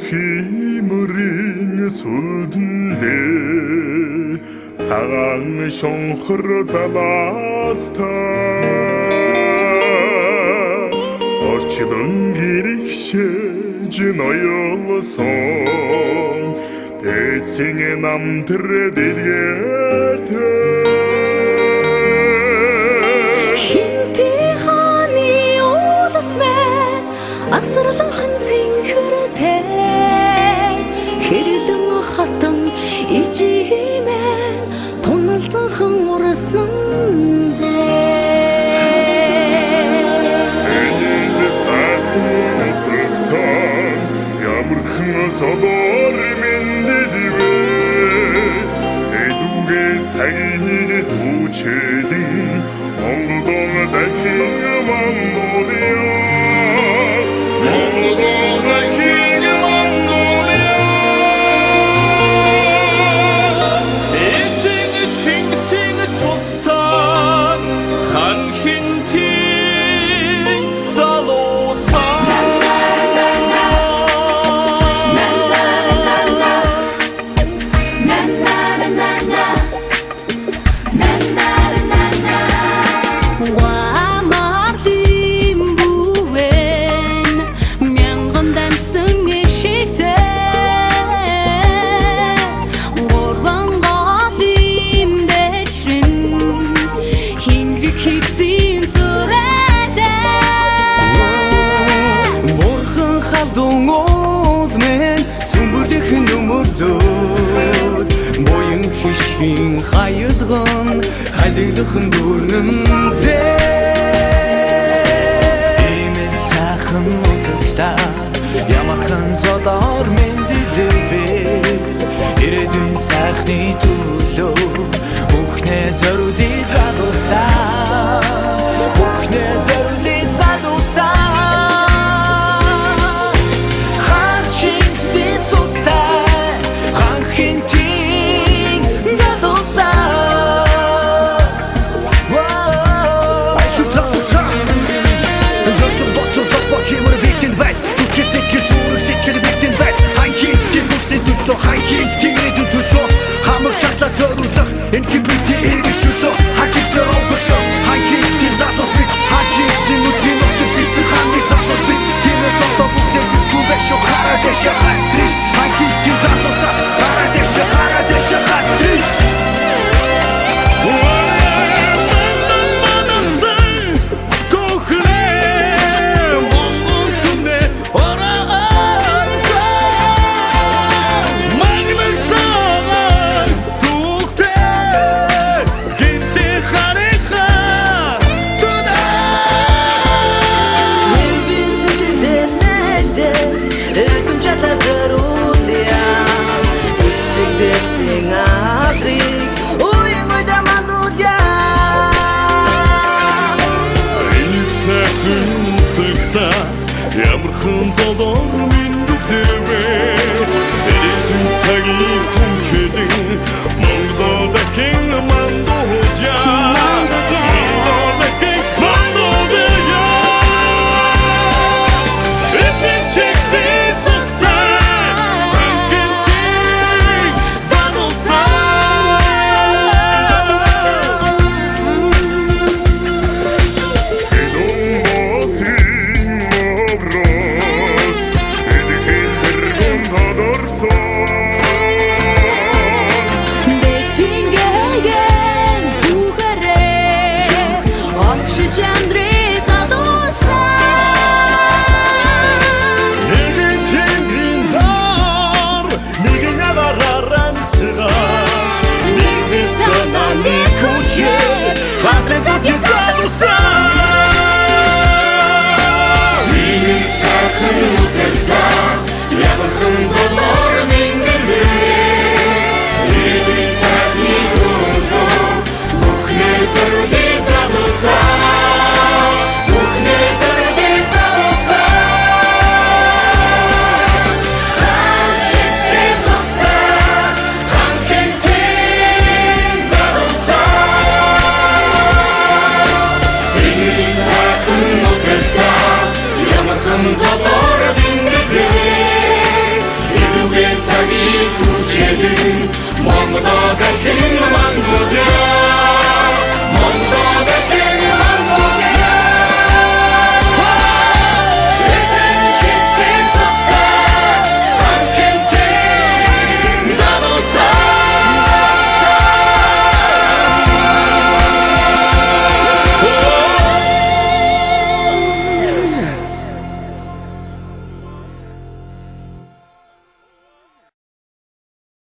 Химрийн сүлдээ цагаан шонхор залаастаа орчлон гэрэгшээж ноёлсон дэцэн намтэр дэлгэртэй Асарлан ханцын хүртэй хэрлэн хатан ичимэн тоналзан хан урасан Энийг сайхан өгтөн ямархан зодор мэндэлвэ эдүгээ цагийг дүүчэдэн Монголон дахин Монголио Хайдган хайлдхан дүүрнэн Имэн сайхан утгаста ямархан золоор мэндэлвэ Ирээдүйн сайхны төлөө Бүхнээ зориулъя залуусаа Бүхнээ зориулъя залуусаа Ханчигсийн цустай ханхин Ханхин тигрэд төлөө хамаг чаглаа зориулах энэ хэмбэдээ эргэж чөлөө хачигсэр онгоцсон ханхин тийм залуус бид хачигсийн нүдгийн нутаг сэтсэн ханы залуус бид тиймээс одоо бүгдээр сэтгүү байшгүй хараа дэшээ хатриш ханхин тийм залуусаа хараа дэшээ хатриш Ямархан золоор